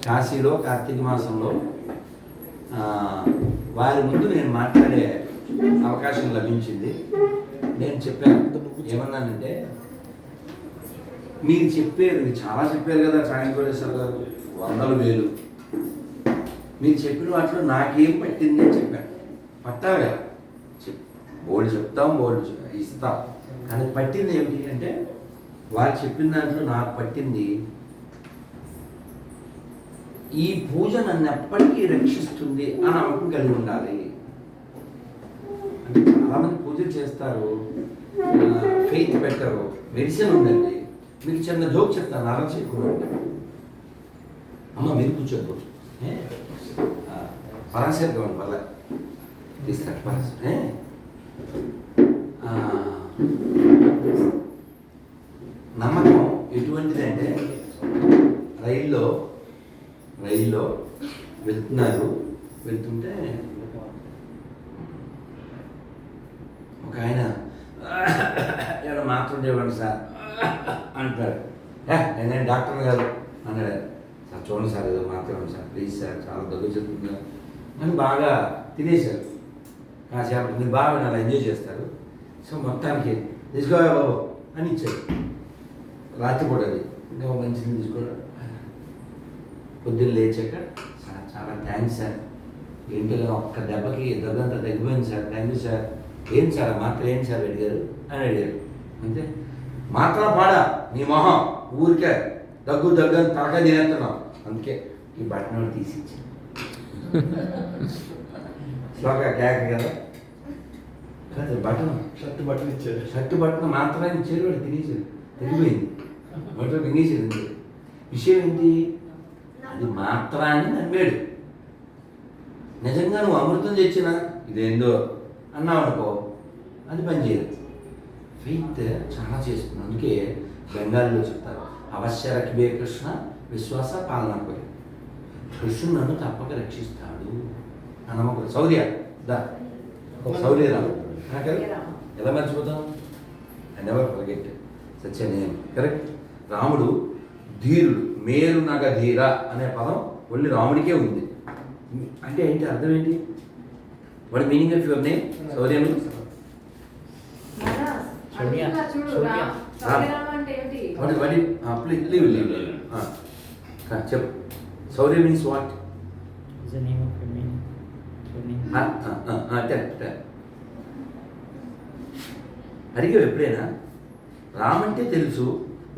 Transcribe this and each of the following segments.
కాశీలో కార్తీక మాసంలో వారి ముందు నేను మాట్లాడే అవకాశం లభించింది. నేను చెప్పాను, ఏమన్నానంటే, మీరు చెప్పారు, చాలా చెప్పారు కదా సాయంకోటేశ్వర గారు, వందల వేలు. మీరు చెప్పిన వాటిలో నాకేం పట్టింది అని చెప్పాను. పట్టాలి కదా, బోల్డ్ చెప్తాం, బోల్డ్ ఇస్తాం, కానీ పట్టింది ఏమిటి అంటే, వారు చెప్పిన దాంట్లో నాకు పట్టింది, ఈ పూజ నన్ను ఎప్పటికీ రక్షిస్తుంది అని నమ్మకం కలిగి ఉండాలి. అంటే చాలామంది పూజలు చేస్తారు, ఫెయిత్ పెట్టరు, మెడిసిన్ ఉందండి. మీకు చిన్న జోక్ చెప్తాను, అలా చేయకూడదు. అమ్మ మీరు కూర్చోదు, పరాశర్ గౌన్ వల్ల తీస్తారు పరాశర్. నమ్మకం ఎటువంటిది అంటే, రైల్లో వెళ్తుంటే ఒక ఆయన ఏదో మాత్రం ఇవ్వండి సార్ అంటాడు. నేనే డాక్టర్ గారు అన్నాడు. సార్ చూడండి సార్, ఏదో మాత్రం ఇవ్వండి సార్, ప్లీజ్ సార్, చాలా దగ్గర చెప్తుంది అని బాగా తినేశారు. కాసేపు మీరు బాగా అలా ఎంజాయ్ చేస్తారు. సో మొత్తానికి తీసుకో బాబు అని ఇచ్చారు. రాత్రిపూట అది ఇంకా మంచిది తీసుకోవడం. పొద్దున్న లేచాక, సార్ చాలా థ్యాంక్స్ సార్, ఏంటో ఒక్క దెబ్బకి దగ్గంతా తగ్గిపోయింది సార్, థ్యాంక్ యూ సార్. ఏం సార్ మాత్రం ఏంటి సార్ అడిగారు అని అడిగారు. అంతే, మాత్రం పాడా నీ మొహం, ఊరికే దగ్గు అని తలకాయ తినేస్తున్నాం, అందుకే ఈ బట్టన్ తీసి ఇచ్చాను. శ్లోక కేక కదా, బటన్ షర్ట్ బట్టన్ మాత్రమే ఇచ్చారు, వాడు తినేసాడు, తగ్గిపోయింది, బట్టలు తినేసాడు. విషయం ఏంటి, అది మాత్రాన్ని నమ్మాడు. నిజంగా నువ్వు అమృతం తెచ్చినా ఇదేందో అన్నావు అనుకో, అది పనిచేయదు. ఫెయిత్ చాలా చేస్తుంది. అందుకే బెంగాలీలో చెప్తారు, అవశ్య రఖిబే కృష్ణ విశ్వాస పాలన కోరి, కృష్ణుడు నన్ను తప్పక రక్షిస్తాడు అని నమ్మకం. శౌర్య శౌర్య రాము ఎలా మర్చిపోతాం? I never forget such a name. Correct. రాముడు ధీరుడు, మేరు నగ ధీర అనే పదం ఓన్లీ రాముడికే ఉంది. అంటే ఏంటి, అర్థం ఏంటి? What meaning of your name? Shaurya means చెప్పు. శౌర్య మీన్స్ వాట్? అడిగావు ఎప్పుడైనా? రామ్ అంటే తెలుసు,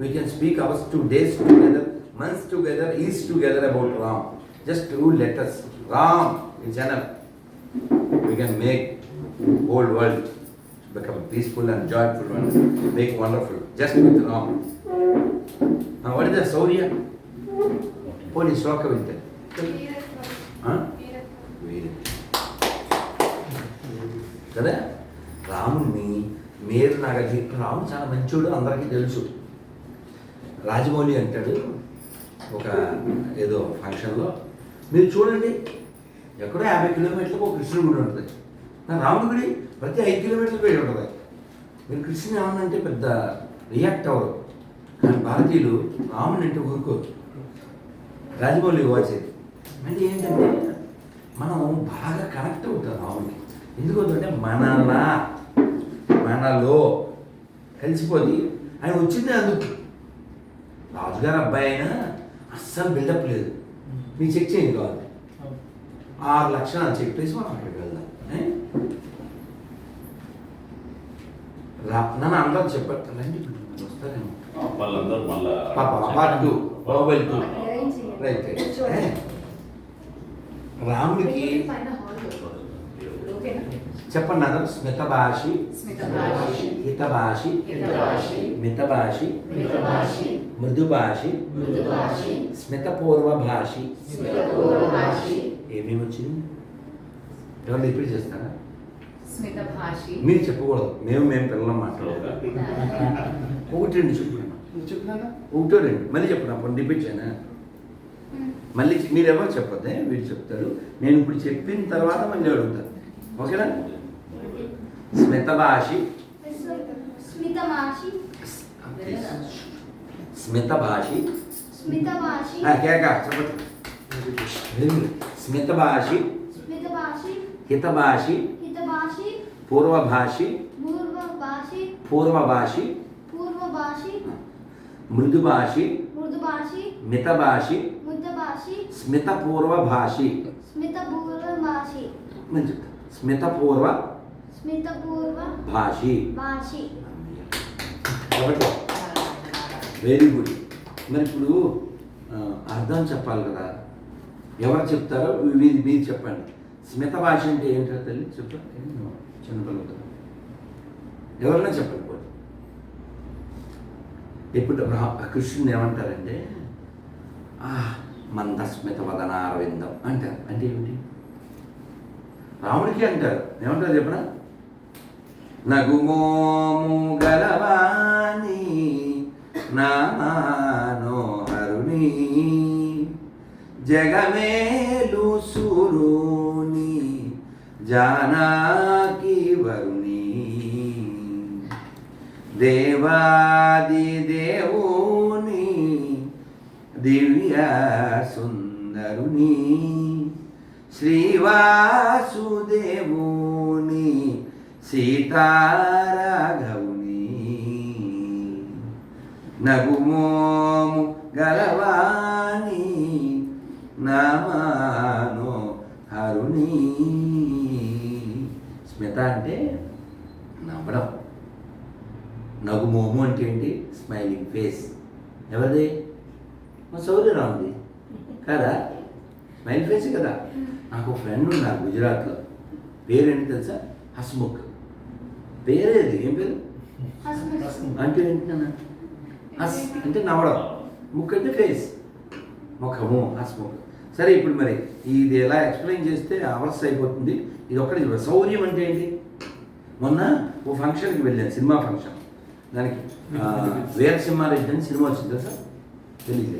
we can speak hours, 2 days together, months together, years together about Ram. Just 2 letters. Ram is enough. We can make whole world become peaceful and joyful and make wonderful just with Ram. Now what is the Saurya? Poli Shloka Vinta. కదా, రాముణ్ణి మేరు నాగధి, రాముడు చాలా మంచోడు, అందరికీ తెలుసు. రాజమౌళి అంటాడు ఒక ఏదో ఫంక్షన్లో, మీరు చూడండి ఎక్కడో 50 కిలోమీటర్లకు ఒక కృష్ణుడి గుడి ఉంటుంది, నా రాముడి గుడి ప్రతి 5 కిలోమీటర్లకు వెళ్ళి ఉంటుంది. మీరు కృష్ణుని ఏమన్నంటే పెద్ద రియాక్ట్ అవ్వరు, కానీ భారతీయులు రాముని అంటే ఊరుకోరు. రాజమౌళి వాచేది అంటే ఏంటంటే, మనం బాగా కనెక్ట్ అవుతాం రాముడికి. ఎందుకంటే మనలో కలిసిపోయి ఆయన వచ్చింది. అందుకు రాజుగారు అబ్బాయి అయినా అస్సలు బిల్డప్ లేదు. మీరు చెక్ చేయండి కావాలి, 6 లక్షలు చెప్పేసి మనం అక్కడికి వెళ్దాం. నన్ను అందరూ చెప్పారు రండి, వస్తారేమో రాముడికి చెప్పండి అందరూ. స్మితభాషి, హితభాషి, మితభాషి, మృదుభాషి, స్మితపూర్వభాషి. ఏమేమి వచ్చింది? ఎవరు రిపీట్ చేస్తారా? మీరు చెప్పకూడదు, మేము పిల్లలు మాట్లాడదు. 1 2 చెప్పినా 1 2 మళ్ళీ చెప్పండి, అప్పుడు రిపీట్ చేయనా? మళ్ళీ మీరెవరు చెప్పొద్దే, వీడు చెప్తారు. నేను ఇప్పుడు చెప్పిన తర్వాత మళ్ళీ అడుగుతాను, ఓకేనా? స్మితభాషి, స్మితభాషి, చెప్పండి. స్మితభాషి స్మితభాషి హితభాషి హితభాషి పూర్వభాషి పూర్వభాషి పూర్వభాషి పూర్వభాషి మృదుభాషి మృదుభాషి మితభాషి ముద్దభాషి స్మితపూర్వభాషి స్మితపూర్వభాషి స్మితపూర్వ స్మితపూర్వ భాషి. భాషి. Very good. మరి ఇప్పుడు అర్థం చెప్పాలి కదా, ఎవరు చెప్తారో మీరు చెప్పండి. స్మిత భాష అంటే ఏంటో తల్లి చెప్పండి. చిన్నపిల్లలు కదా, ఎవరన్నా చెప్పండి. పోతే ఇప్పుడు కృష్ణుని ఏమంటారంటే మందస్మిత వదనారవిందం అంటారు. అంటే ఏమిటి? రాముడికి అంటారు. ఏమంటారు చెప్పనా? నగుమోము గలవాణి నా మనోహరుని జగమేలు సురుని జానకి వరుని దేవాది దేవుని దివ్య సుందరుని శ్రీవాసుదేవుని సీతారాఘవుని నగుమోము గలవాణి నమనో హరుని. స్మిత అంటే నవ్వడం, నగుమోము అంటే ఏంటి? Smiling face. ఎవరిది? మా సౌర్యరాముది కదా, స్మైల్ ఫేస్ కదా. నాకు ఫ్రెండ్ ఉన్నారు గుజరాత్లో, పేరేంటి తెలుసా? హస్ముఖ్. పేరేది? ఏం పేరు? అంటే ఏంటన్నా? హస్ అంటే నవ్వడం, ముఖ్ అంటే ఫేస్, ముఖము, హస్ముఖ్. సరే, ఇప్పుడు మరి ఇది ఎలా ఎక్స్ప్లెయిన్ చేస్తే అవర్స్ అయిపోతుంది. ఇది ఒక్కటి. శౌర్యం అంటే ఏంటి? మొన్న ఓ ఫంక్షన్కి వెళ్ళాను, సినిమా ఫంక్షన్. దానికి వీరసింహారెడ్డి అని సినిమా వచ్చింది తెలుసా? తెలియదు.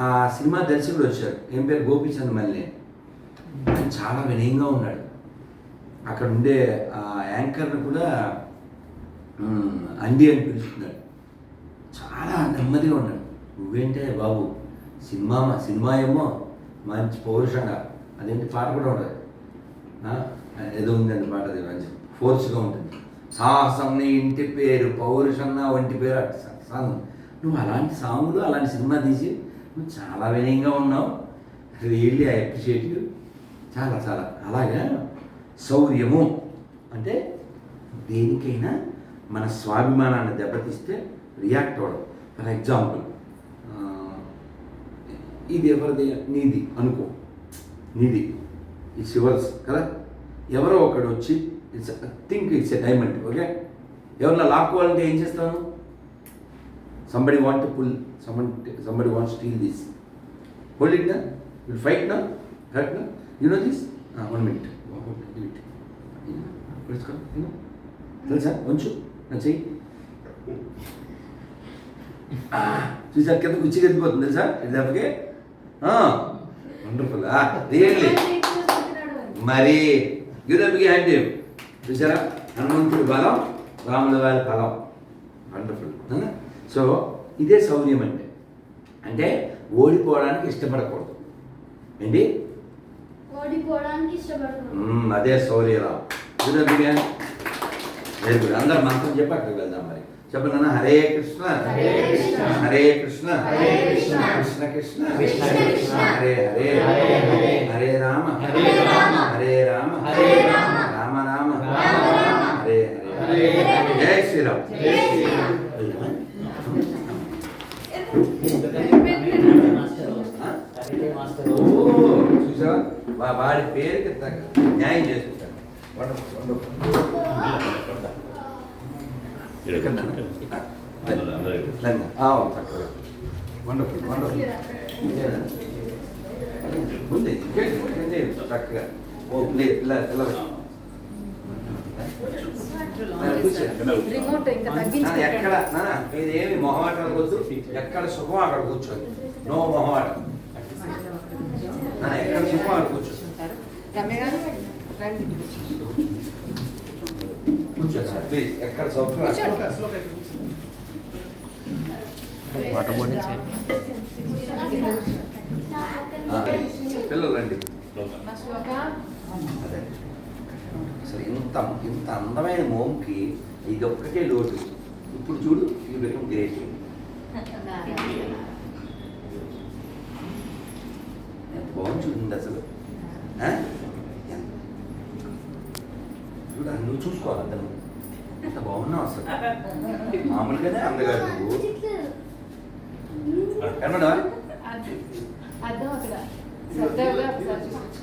ఆ సినిమా దర్శకుడు వచ్చాడు. ఏం పేరు? గోపీచంద్ మల్లి. ఆయన చాలా వినయంగా ఉన్నాడు. అక్కడ ఉండే ఆ యాంకర్ని కూడా అండి అని పిలుస్తున్నాడు. చాలా నెమ్మదిగా ఉన్నాడు. నువ్వేంటే బాబు, సినిమా ఏమో మంచి పౌరుషంగా, అదేంటి పాట కూడా ఉండదు, ఏదో ఉందండి పాట, అది మంచి ఫోర్స్గా ఉంటుంది. సాహసం నీ ఇంటి పేరు, పౌరుషం నా వంటి పేరు, అటు సాంగ్. నువ్వు అలాంటి సాంగులు, అలాంటి సినిమా తీసి నువ్వు చాలా వినయంగా ఉన్నావు. Really I appreciate you. చాలా చాలా. అలాగా శౌర్యము అంటే దేనికైనా మన స్వాభిమానాన్ని దెబ్బతీస్తే రియాక్ట్ అవ్వడం. ఫర్ ఎగ్జాంపుల్, ఇది ఎవరిది? నీది అనుకో, నీది, ఇట్స్ యువర్స్ కదా. ఎవరో ఒకడు వచ్చి think it's a diamond, okay, ఎవరన్నా లాక్కోవాలంటే ఏం చేస్తాను? somebody want to pull, somebody wants to steal this, hold it now, will fight now, hurt now, you know this? 1 minute, do it, let's go, you know, తెలుసా? కొంచెం నా చెయ్యి చూసారు కింద కుర్చీ ఎత్తిపోతుంది తెలుసా? ఇది దెబ్బకి వండర్ఫుల్, రియల్లీ. మరి గిరబికి హ్యాండ్ చూసారా? హనుమంతుడి బలం, రాముల వారి బలం. వండర్ఫుల్. సో ఇదే శౌర్యం అంటే ఓడిపోవడానికి ఇష్టపడకూడదు. ఏంటి? ఓడిపోవడానికి ఇష్టపడకూడదు. అదే శౌర్యరావు. Very good. అందరు మంత్రం చెప్పి అక్కడికి వెళ్దాం. మరి చెప్పండి నాన్న. హరే కృష్ణ హరే కృష్ణ కృష్ణ కృష్ణ హరే హరే హరే రామ హరే రామ రామ రామ హరే హరే. జై శ్రీరామ్. చూసావా? వాడి పేరుకి తగ్గ న్యాయం చేసుకుంటాడు. చక్కగా ఎక్కడ ఇదేమి మొహమాటం వద్దు. ఎక్కడ సుఖం అక్కడ కూర్చోండి. నో మొహమాటం. ఎక్కడ సుఖం అక్కడ కూర్చో. కూర్చో సార్ ప్లీజ్. ఎక్కడ సౌకర్యం వాటర్ బాటిల్స్ పిల్లలు రండి. మా శ్లోక అదే అసలు ఇంత ఇంత అందమైన మోంకి ఇది ఒక్కటే లోటు. ఇప్పుడు చూడు యూ బికమ్ గ్రేట్. ఎంత బాగుంది చూడండి అసలు. చూడ నువ్వు చూసుకోవాలి అందరూ ఎంత బాగున్నావు అసలు. మామూలుగానే అందగారు నువ్వు కనబడవా? అర్థం అక్కడ శ్రద్ధగా ఒకసారి చూపించు.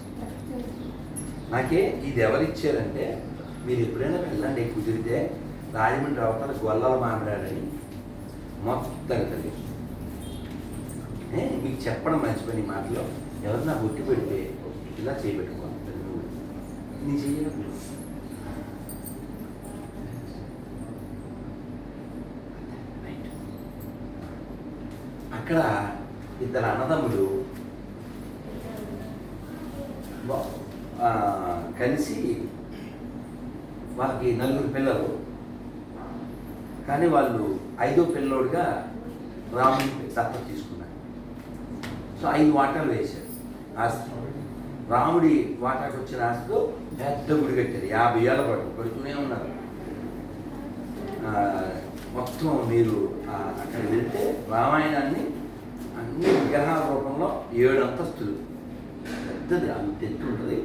నాకే ఇది ఎవరిచ్చారంటే మీరు ఎప్పుడైనా వెళ్ళండి కుదిరితే రాజమండ్రి అవతల గొల్లల మామిడాడని మొత్తం తల్లి మీకు చెప్పడం మర్చిపోయిన ఈ మాటలో ఎవరు నా బొట్టి పెడితే ఇలా చేయబెట్టుకోవాలి నీ చెయ్యను. అక్కడ ఇద్దరు అన్నదమ్ములు కలిసి వాళ్ళకి 4 పిల్లలు, కానీ వాళ్ళు 5వ పిల్లోడుగా రాముని దత్తత తీసుకున్నారు. సో 5 వాటాలు వేశారు ఆస్తి. రాముడి వాటాకు వచ్చిన ఆస్తితో పెద్ద గుడి కట్టారు. 50 ఏళ్ళ పాటు పెడుతూనే ఉన్నారు. మొత్తం మీరు అక్కడ వెళ్తే రామాయణాన్ని అన్ని విగ్రహాల రూపంలో 7 అంతస్తులు పెద్దది అంత ఎత్తు ఉంటుంది.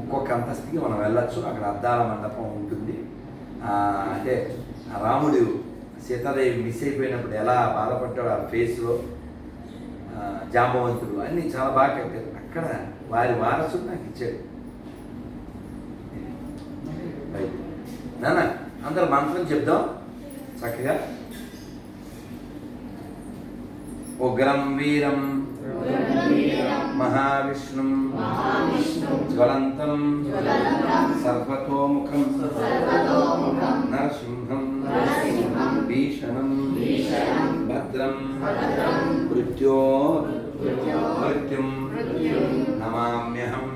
ఒక్కొక్క అంతస్తుకి మనం వెళ్ళచ్చు. అక్కడ అద్దాల మండపం ఉంటుంది. అంటే రాముడు సీతాదేవి మిస్ అయిపోయినప్పుడు ఎలా బాధపడ్డాడు ఆ ఫేస్లో, జాంబవంతుడు అన్నీ చాలా బాగా కట్టారు. అక్కడ వారి వారసుడు నాకు ఇచ్చాడు. నాన్న అందరు మంత్రం చెప్దాం చక్కగా. ఉగ్రం వీరం మహావిష్ణుం జ్వలంతం సర్వతోముఖం నరసింహం భీషణం భద్రం మృత్యుం నమామ్యహం.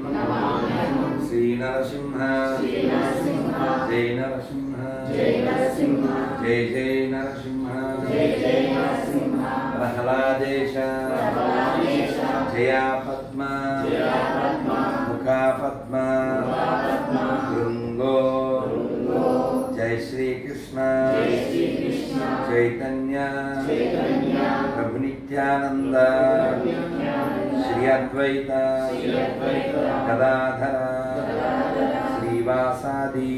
శ్రీనరసింహ జై నరసింహ జై జై నరసింహ. ప్రహ్లాదేశ జయా పద్మ ముఖా పద్మ భృంగో. జై శ్రీకృష్ణ చైతన్య ప్రభు నిత్యానంద శ్రీ అద్వైత గదాధర శ్రీవాసాది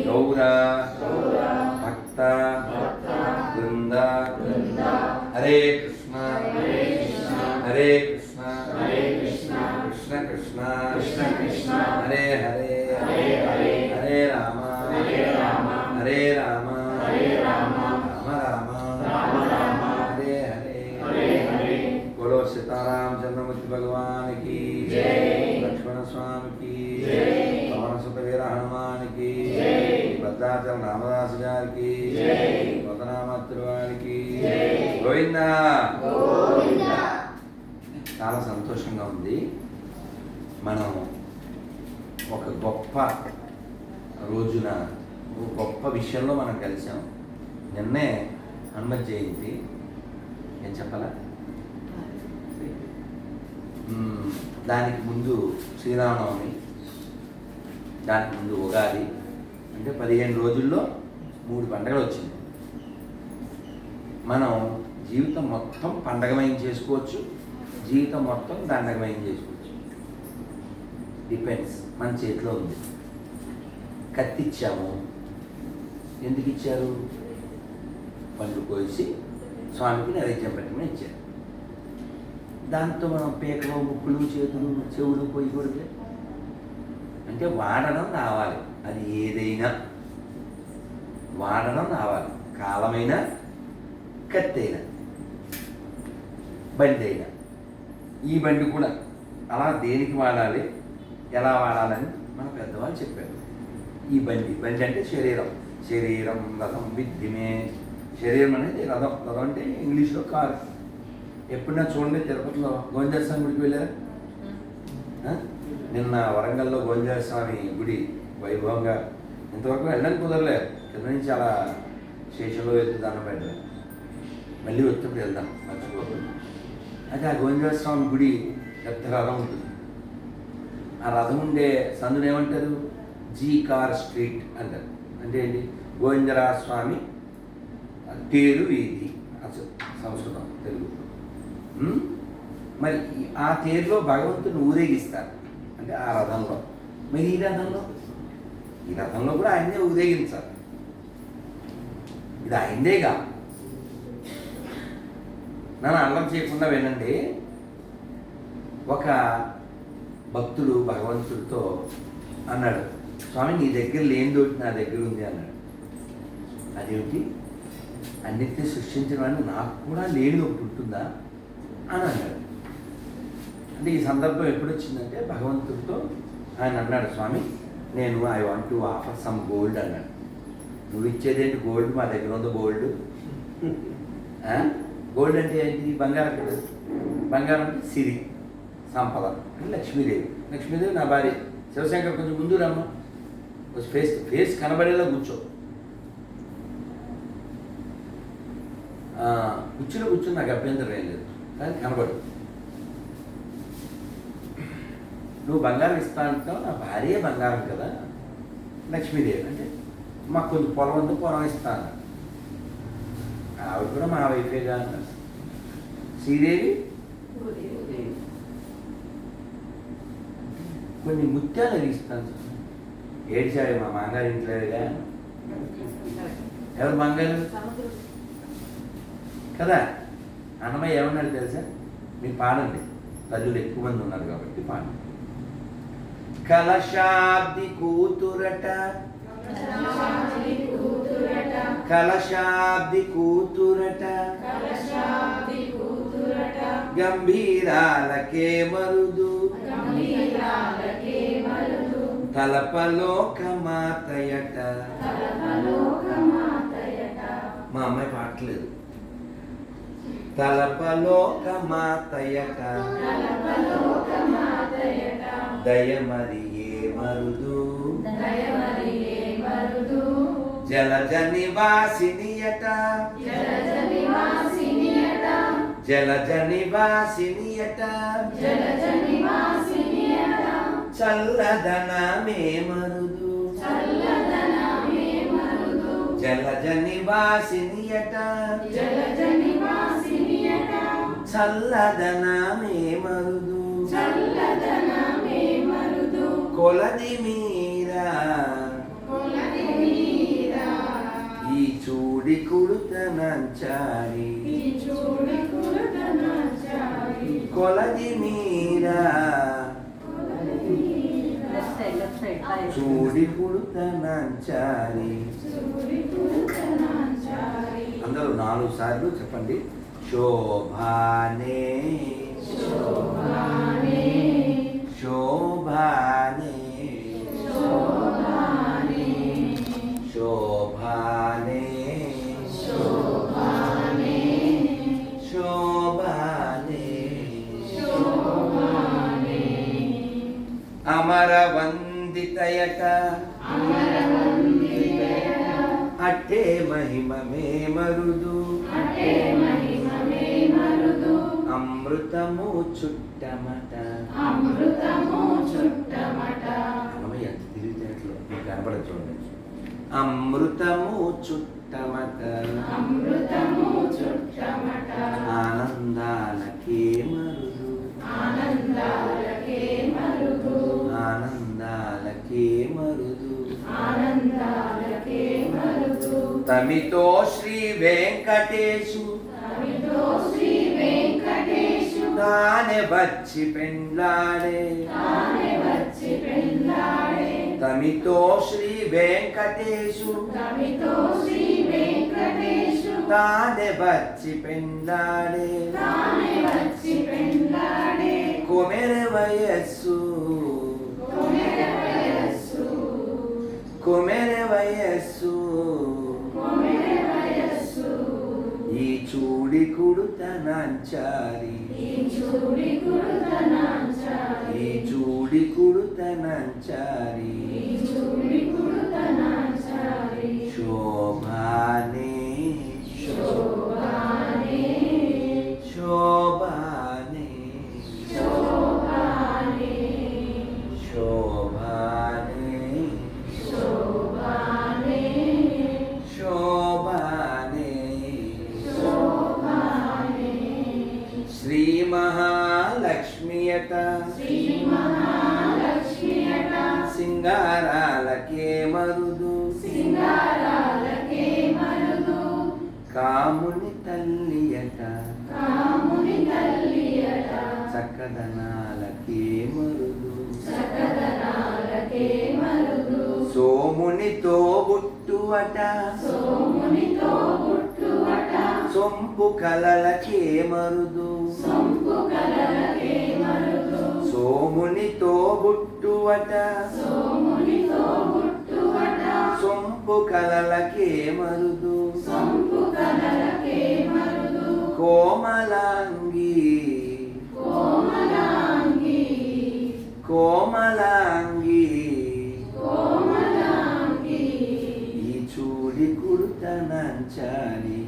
గౌర భక్త వృంద. హరే కృష్ణ హరే కృష్ణ కృష్ణ కృష్ణ హరే హరే హరే రామ హరే రామ రామ రామ హరే హరే. బోలో సీతారాం చంద్రమూర్తి భగవాన్ కి, లక్ష్మణ స్వామి కి, పవన సుత వీర హనుమాన్ కి, భద్రాచల రామదాసు గారికి, కొత్తనామత్తుల వారికి గోవిందా. చాలా సంతోషంగా ఉంది. మనం ఒక గొప్ప రోజున గొప్ప విషయంలో మనం కలిసాం. నిన్నే హనుమత్ జయంతి. ఏం చెప్పాలా? దానికి ముందు శ్రీరామనవమి, దానికి ముందు ఉగాది. అంటే 15 రోజుల్లో 3 పండుగలు వచ్చింది. మనం జీవితం మొత్తం పండగమయం చేసుకోవచ్చు, జీవితం మొత్తం దండగమయం చేసుకోవచ్చు. డిపెండ్స్, మన చేతిలో ఉంది. కత్తి ఇచ్చాము, ఎందుకు ఇచ్చారు? పండు కోసి స్వామికి నైవేద్యం పెట్టమని ఇచ్చారు. దాంతో మనం పీకలు, ముక్కులు, చేతులు, చెవులు పోయి కొడితే అంటే వాడడం రావాలి. అది ఏదైనా వాడడం రావాలి. కాలమైనా, కత్తి అయినా, బండి అయినా. ఈ బండి కూడా అలా దేనికి వాడాలి, ఎలా వాడాలని మన పెద్దవాళ్ళు చెప్పారు. ఈ బండి అంటే శరీరం రథం విద్యమే. శరీరం అనేది రథం. రథం అంటే ఇంగ్లీష్లో కారు. ఎప్పుడన్నా చూడండి, తిరుపతిలో గోవిందర స్వామి గుడికి వెళ్ళారా? నిన్న వరంగల్లో గోవిందర స్వామి గుడి వైభవంగా ఇంతవరకు వెళ్ళడానికి కుదరలేదు. కింద నుంచి అలా స్టేషన్లో వెళ్తే దండం పెట్టారు. మళ్ళీ వచ్చినప్పుడు వెళ్దాం, మర్చిపోతుంది. అయితే ఆ గోవిందరాజ స్వామి గుడి పెద్ద రథం ఉంటుంది. ఆ రథం ఉండే సందుని ఏమంటారు? జీ కార్ స్ట్రీట్ అంటారు. అంటే ఏంటి? గోవిందరాజ స్వామి తేరు వీధి అసలు సంస్కృతం తెలుగు. మరి ఆ తేరులో భగవంతుని ఊరేగిస్తారు అంటే ఆ రథంలో. మరి ఈ రథంలో కూడా ఆయనే ఊరేగించాలి. ఇది ఆయనదేగా. నన్ను అల్లం చేయకుండా వినండి. ఒక భక్తుడు భగవంతుడితో అన్నాడు, స్వామి నీ దగ్గర లేనిదోటి నా దగ్గర ఉంది అన్నాడు. అదేమిటి? అన్నిటినీ సృష్టించిన వాడిని నాకు కూడా లేనిది ఒకటి ఉంటుందా అని అన్నాడు. అంటే ఈ సందర్భం ఎప్పుడు వచ్చిందంటే భగవంతుడితో ఆయన అన్నాడు, స్వామి నేను I want to offer some gold అన్నాడు. నువ్వు ఇచ్చేదేంటి గోల్డ్? మా దగ్గర ఉంది గోల్డ్. గోల్డ్ అంటే ఏంటి? బంగారం కదా. బంగారం అంటే సిరి సంపద అంటే లక్ష్మీదేవి. లక్ష్మీదేవి నా భార్య. శివశంకర్ కొంచెం ముందు రమ్మ, ఫేస్ కనబడేలా కూర్చో. కూర్చుని నాకు అభ్యంతరం ఏం లేదు, కానీ కనబడు. నువ్వు బంగారం ఇస్తా అంటావు, నా భార్య బంగారం కదా. లక్ష్మీదేవి అంటే మాకు కొంచెం పొలం ఉంది, పొలం ఇస్తా అన్నాడు. ఆవిడ కూడా మా వైఫేగా అన్నాడు. శ్రీదేవి కొన్ని ముత్యాలు ఇస్తాను. ఏడ్చాడు మా మాంగారు ఇంట్లోగా. ఎవరు మాంగారు కదా. అన్నమయ్య ఏమన్నాడు తెలుసా? మీరు పాడండి, తల్లులు ఎక్కువ మంది ఉన్నారు కాబట్టి పాడండి. కలశాబ్ది కూతురట, కలశాబ్ది కూతురట, గంభీరాలకే మరుదు, తలపలోక మాతయట. మా అమ్మాయి పాడలేదు. తలపలోక మాతయట, దయమరియే మరుదు, జలజ నివాసినియట, జలజ నివాసినియట, చల్లదనమే మరుదు, జలజ నివాసినియట, చల్లదనమే మరుదు, కొలది మీరా ఈ చూడి కుడుతనంచారి, కొలది మీరా చూడి కుడుతనంచారి. అందరూ 4 సార్లు చెప్పండి. శోభానే శోభానే శోభానే శోభానే శోభానే అమర వందితయట, అట్టే మహిమమే మరుదు, అమృతము చుట్టమట. అన్నమయ్య ఎంత తిరిగితేట్లో మీకు కనపడదు చూడండి. అమృతము చుట్టమట, ఆనందాలకే మరుదు, ఆనందాలకే మరుదు, తమితో శ్రీ వెంకటేశు, తానే వచ్చి పెండ్లాడే, తమితో శ్రీ వెంకటేశు, తానే వచ్చి పెండ్లాడే, కొమెరె వయస్సు, కొమెరె వయస్సు, ఈ చూడి కుడుతనంచారి, ఈ చూడి కుడుతనంచారి. శోభానే శోభానే శ్రీ మహాలక్ష్మియట సింగారాలకే మరుదు కాముని తల్లియట చక్కదనాలకే మరుదు సోమునితో బుట్టువట సొంపు కలలకే మరుదు సోమునితో బుట్టువట సొంపు కలలకే మరుదు కోమలాంగి ఈ చూడి కుడుతనంచాలి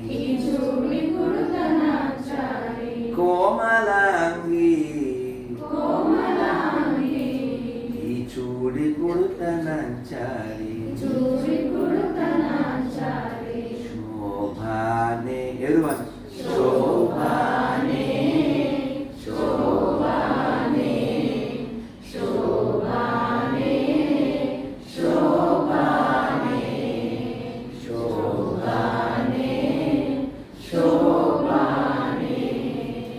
కోమలాంగి ఈ చూడి కుడుతనంచాలి శోభానే ఎరువని శోభానే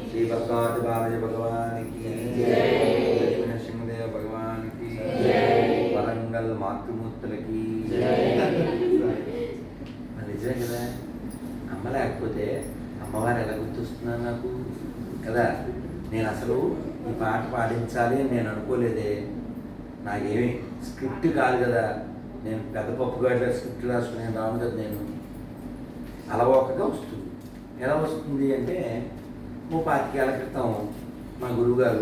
శ్రీ భగవద్ బాలయ భగవానికి నరసింహదేవ భగవానికి వరంగల్ మాతృమూర్తులకి మరి నిజమే కదా. అమ్మ లేకపోతే అమ్మవారు ఎలా గుర్తొస్తున్నారు నాకు కదా. నేను అసలు ఈ పాట పాడించాలి అని నేను అనుకోలేదే. నాకేమి స్క్రిప్ట్ కాదు కదా. నేను పెద్ద పప్పుగా స్క్రిప్ట్ రాసుకునే రాను కదా. నేను అలవోకగా వస్తుంది. ఎలా వస్తుంది అంటే 25 ఏళ్ల క్రితం మా గురువుగారు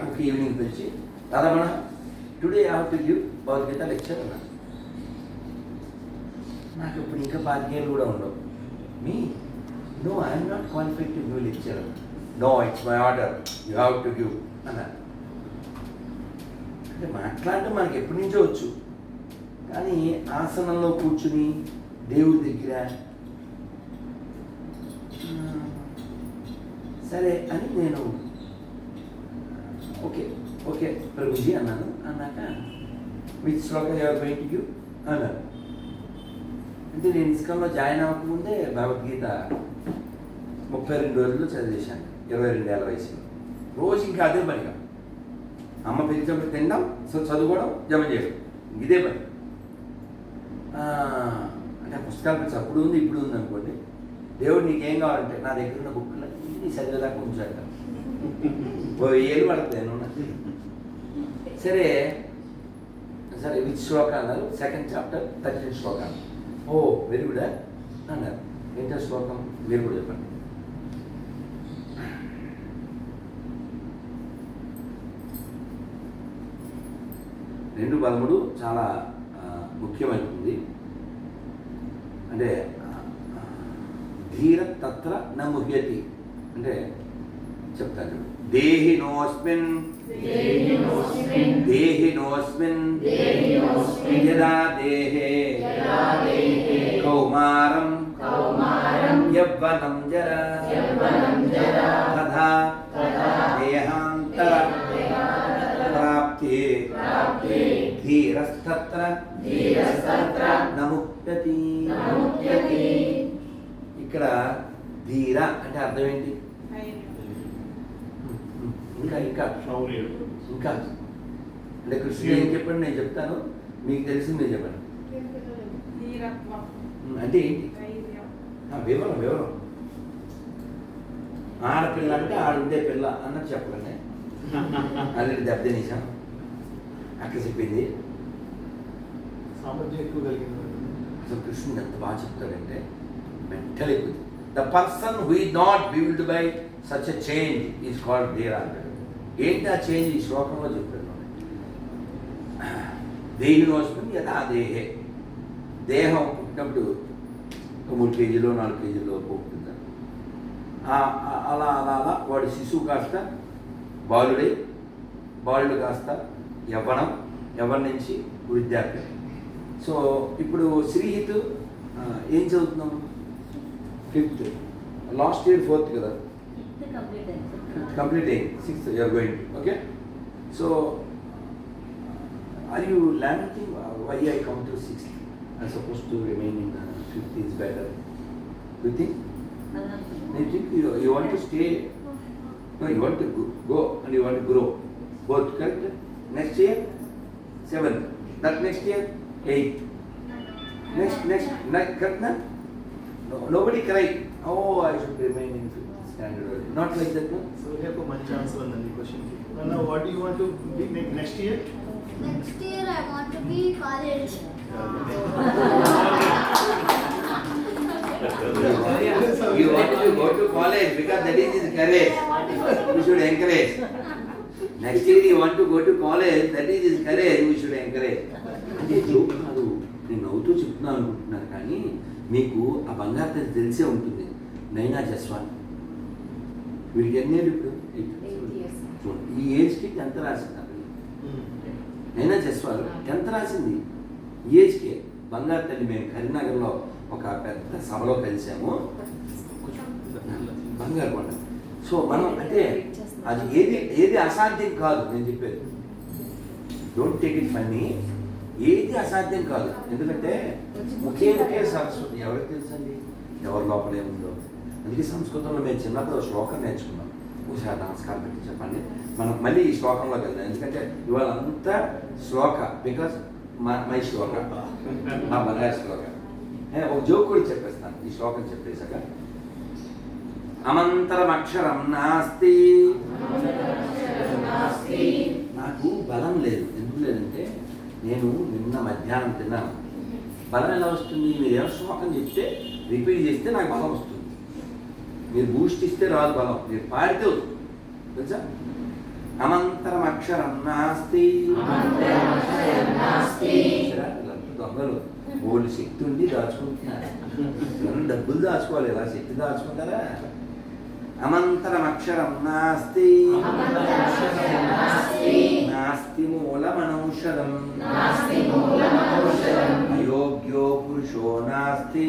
ఒక ఈవినింగ్ పిలిచి Radhamana today I have to give Bhagavad Gita lecture అన్నారు. నాకు ఇప్పుడు ఇంకా 25 ఏళ్ళు కూడా ఉండవు. Me no I'm not qualified to give lecture. No it's my order, you have to give అన్నారు. అంటే మాట్లాడటం మనకి ఎప్పటి నుంచో వచ్చు, కానీ ఆసనంలో కూర్చుని దేవుడి దగ్గర సరే అని నేను ఓకే ఓకే ప్రభుజీ అన్నాను. అన్నాక విత్ శ్లోక బయటికి అన్నారు. అంటే నేను ఇస్కాన్లో జాయిన్ అవ్వకముందే భగవద్గీత 32 రోజుల్లో చదివేశాను. 22 ఏళ్ళ వయసులో రోజు ఇంకా అదే పనిగా అమ్మ పిలిచినప్పుడు తినడం, చదువుకోవడం, జమ చేయడం, ఇదే పని. అంటే పుస్తకాలు పిలిచి అప్పుడు ఉంది ఇప్పుడు ఉంది అనుకోండి. దేవుడు నీకేం కావాలంటే నా దగ్గర ఉన్న బుక్లు అన్నీ చదివేదాకా ఉంచాక 1000 ఏళ్ళు పడుతుంది నేను. సరే సరే విత్ శ్లోక అన్నారు. 2nd చాప్టర్ 13 శ్లోక. ఓ వెరీ గుడ్ అన్నారు. ఏంటో శ్లోకం మీరు కూడా చెప్పండి. 2:13 చాలా ముఖ్యమైనది. అంటే ధీర తత్ర న ముహ్యతి అంటే చెప్తాను. దేహినోస్మిన్ యదా దేహే కౌమారం యవ్వనం జరా తథా దేహాంతర ప్రాప్తే ధీరస్తత్ర నముక్తతి. ఇక్కడ ధీర అంటే అర్థం ఏంటి? ఇంకా ఇంకా ఇంకా అంటే కృష్ణుడు ఏం చెప్పండి, నేను చెప్తాను, మీకు తెలిసింది నేను చెప్పండి. అంటే ఏంటి? వివరం. ఆడపిల్ల అంటే ఆడుండే పిల్ల అన్నట్టు చెప్పండి. అల్లుడి దెబ్బతినేసాం అక్కడ చెప్పింది. అసలు కృష్ణుడు ఎంత బాగా చెప్తాడంటే మెంటల్ ఎక్కువ. The person who is not build by such a change is called ధీర అంటాడు. ఏంటి ఆ చేంజ్? ఈ శ్లోకంలో చెప్పాడు. దేహినోస్మిన్ యథా దేహే. దేహం పుట్టినప్పుడు 3 కేజీలో 4 కేజీలో పుట్టింది. అలా అలా అలా వాడు శిశువు కాస్త బాలుడు కాస్త యవ్వనం నుంచి విద్యార్థి. సో ఇప్పుడు శ్రీహిత్ ఏం చదువుతున్నాం? 5th, లాస్ట్ ఇయర్ 4th కదా. completing 6th you are going to, okay? So are you lamenting why I come to 6th? I'm supposed to remain in 5th is better. You think? You think you want to stay? No, you want to go and you want to grow. Both, correct? Next year, 7th. That next year, 8th. Next, correct na? No, nobody cry. Oh, I should remain in 5th standard. Not like that, no? So we have a one chance on the question. Now, what do you want to be next year? Next year I want to be college. You want to go to college because that is his courage. We should encourage. Next year you want to go to college, that is his courage, we should encourage. అంటే joke కాదు, నేను నవ్వుతూ చెప్తున్నాను అనుకుంటున్నాను కానీ మీకు ఆ బంగారు తల్లి తెలిసే ఉంటుంది. నైనా జస్వాల్ వీడికి ఎన్ని ఏళ్ళు ఇప్పుడు? 8 years. చూడండి ఈ ఏజ్కి 10th రాసింది. నైనా జస్వాల్ 10th రాసింది ఈ ఏజ్కే. బంగారు తల్లి మేము కరీంనగర్లో ఒక పెద్ద సభలో కలిసాము. బంగారు కొండ. సో మనం అంటే అది ఏది అసాధ్యం కాదు. నేను చెప్పేది డోంట్ టేక్ ఇట్ ఫన్నీ. ఏది అసాధ్యం కాదు. ఎందుకంటే ఒకే సరస్వతి ఎవరికి తెలుసండి ఎవరి లోపల ఏముందో. అందుకే సంస్కృతంలో మేము చిన్నప్పుడు శ్లోకం నేర్చుకున్నాం. ఒకసారి నమస్కారం పెట్టి చెప్పండి. మనం మళ్ళీ ఈ శ్లోకంలోకి వెళ్దాం. ఎందుకంటే ఇవాళ అంతా శ్లోక బికాస్ మై శ్లోక, మా బంగారు శ్లోక. ఒక జోక్ కూడా చెప్పేస్తాను ఈ శ్లోకం చెప్పేశాక. అమంతరం అక్షరం నాస్తి. నాకు బలం లేదు. ఎందుకు లేదంటే నేను నిన్న మధ్యాహ్నం తిన్నాను. బలం ఎలా వస్తుంది? మీరు ఏమో శ్లోకం చెప్తే రిపీట్ చేస్తే నాకు బలం వస్తుంది. మీరు బూస్ట్ ఇస్తే రాదు బలం, మీరు పాడితే వస్తుంది. తెలుసా? అమంతరం అక్షరం నాస్తి. దొంగలు ఓల్డ్ శక్తి ఉండి దాచుకుంటున్నారు. డబ్బులు దాచుకోవాలి, ఎలా శక్తి దాచుకుంటారా? అమంతరం అక్షరం నాస్తి. నాస్తి మూలమనౌషధం. అయోగ్యో పురుషో నాస్తి.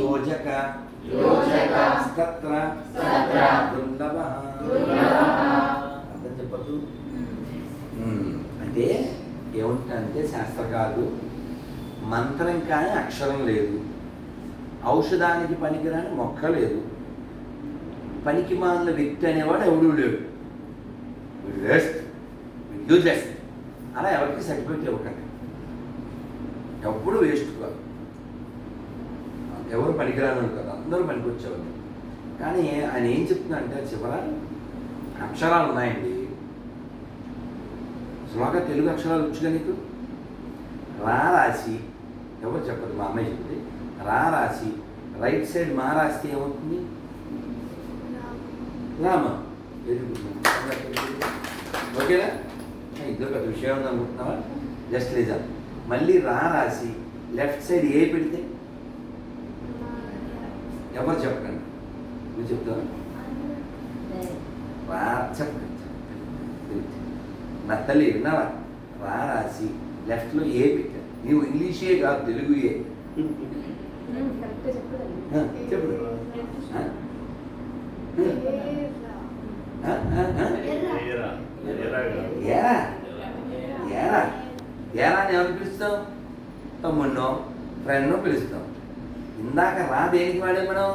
యోజక స్తత్ర దుర్లభః. అర్థం చెప్పద్దు. అంటే ఏముంటుందంటే శాస్త్రకారులు మంత్రం కానీ అక్షరం లేదు, ఔషధానికి పనికిరాని మొక్క లేదు, పనికి మాలిన వ్యక్తి అనేవాడు ఎవడూ లేడు. Waste, useless. అలా ఎవరికి సర్టిఫికెట్ ఇవ్వకండి. ఎప్పుడు వేస్ట్ కాదు, ఎవరు పనికిరాను కాదు, అందరూ పనికొచ్చేవాళ్ళు. కానీ ఆయన ఏం చెప్తున్నాడంటే చివర అక్షరాలు ఉన్నాయండి. శ్లోక తెలుగు అక్షరాలు వచ్చుగా నీకు? రా రాసి, ఎవరు చెప్పదు, మా అమ్మాయి చెప్పింది. రా రాసి రైట్ సైడ్ మా రాస్తే ఏమవుతుంది? రామ. ఓకేనా? ఇద్దరు పెద్ద విషయం ఉంది అనుకుంటున్నావా? Just reason. మళ్ళీ రా రాసి లెఫ్ట్ సైడ్ ఏ పెడితే? ఎవరు చెప్పకండి, నువ్వు చెప్తావా? రా చెప్పండి. నా తల్లి విన్నావా? రా రాసి లెఫ్ట్లో ఏ పెట్టా. నీవు ఇంగ్లీషే కాదు, తెలుగు ఏ. చెప్పు. ఏరా ఏరా ఏరా అని ఎవరు పిలుస్తాం? తమ్ముడినో ఫ్రెండ్నో పిలుస్తాం. ఇందాక రా దేనికి వాడే మనం?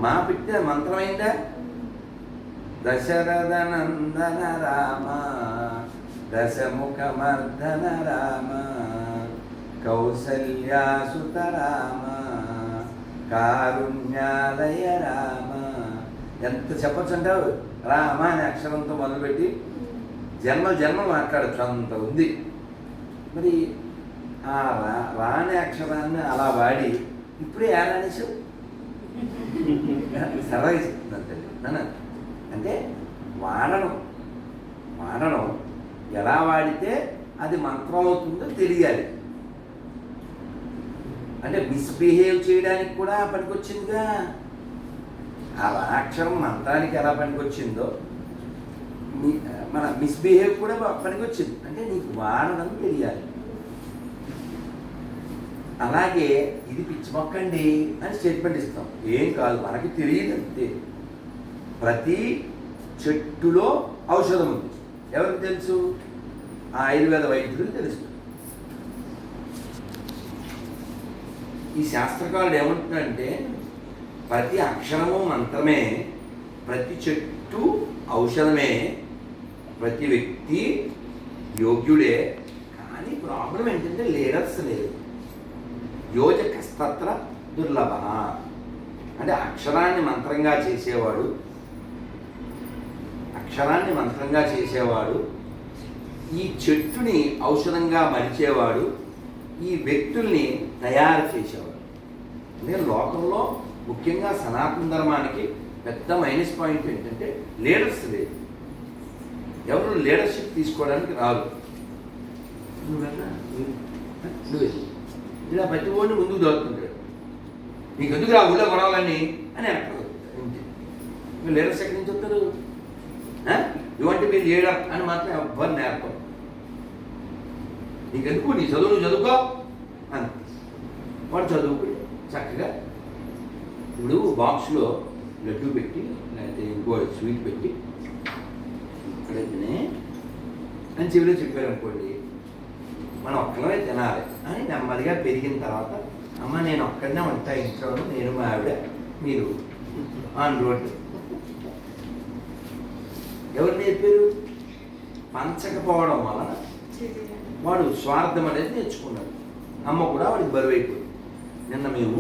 మా పెట్టిన మంత్రమైందా? దశరథ నందన రామ దశముఖమర్దన రామ కౌసల్యాసుత రామ కారుణ్యాలయ రామ. ఎంత చెప్పచ్చు అంటావు? రామ అనే అక్షరంతో మొదలుపెట్టి జన్మ మాట్లాడచ్చు, అంత ఉంది. మరి ఆ రా అనే అక్షరాన్ని అలా వాడి ఇప్పుడే ఏడానేసావు. సరదాగా చెప్తున్నాను అంటే వాడడం ఎలా వాడితే అది మంత్రం అవుతుందో తెలియాలి. అంటే మిస్బిహేవ్ చేయడానికి కూడా పనికొచ్చిందిగా. ఆ అక్షరం మంత్రానికి ఎలా పనికొచ్చిందో మన మిస్బిహేవ్ కూడా పనికొచ్చింది. అంటే నీకు వాడడం తెలియాలి. అలాగే ఇది పిచ్చి మొక్కండి అని స్టేట్మెంట్ ఇస్తాం. ఏం కాదు, మనకి తెలియదు అంతే. ప్రతి చెట్టులో ఔషధం ఉంది. ఎవరికి తెలుసు? ఆ ఆయుర్వేద వైద్యులకు తెలుసు. ఈ శాస్త్రకారుడు ఏమంటున్నాడంటే ప్రతి అక్షరము మంత్రమే, ప్రతి చెట్టు ఔషధమే, ప్రతి వ్యక్తి యోగ్యుడే. కానీ ప్రాబ్లం ఏంటంటే లీడర్స్ లేదు. యోజకస్తత్ర దుర్లభ. అంటే అక్షరాన్ని మంత్రంగా చేసేవాడు, ఈ చెట్టుని ఔషధంగా మలిచేవాడు, ఈ వ్యక్తుల్ని తయారు చేసేవాడు. అంటే లోకంలో ముఖ్యంగా సనాతన ధర్మానికి పెద్ద మైనస్ పాయింట్ ఏంటంటే లీడర్స్ లేదు. ఎవరు లీడర్షిప్ తీసుకోవడానికి రాదు. నువ్వు ఇలా ప్రతి ఓడిని ముందుకు దోరుతుంటాడు. నీకు ఎందుకు రా ఊళ్ళో గొడవలన్నీ అని అంటారు. లీడర్స్ ఎక్కడి నుంచి వస్తారు? ఇవంటి మీరు లీడర్ అని మాత్రం ఎవ్వరు నేర్పరు. నీకెందుకు, నీ చదువు నువ్వు చదువుకో అని. వాడు చదువుకుని చక్కగా ఇప్పుడు బాక్స్లో లడ్డు పెట్టి లేకపోతే ఇంకో స్వీట్ పెట్టి ఇక్కడైతేనే అని చెవిలో చెప్పారనుకోండి, మనం ఒక్కలమే తినాలి అని నెమ్మదిగా పెరిగిన తర్వాత, అమ్మ నేను ఒక్కడనే ఉంటా ఇంట్లోనూ, నేను మా ఆవిడ, మీరు ఆన్ రోడ్డు. ఎవరు నేర్పారు? పంచకపోవడం వలన వాడు స్వార్థం అనేది నేర్చుకున్నాడు. అమ్మ కూడా వాడికి బరువైపోయింది. నిన్న మేము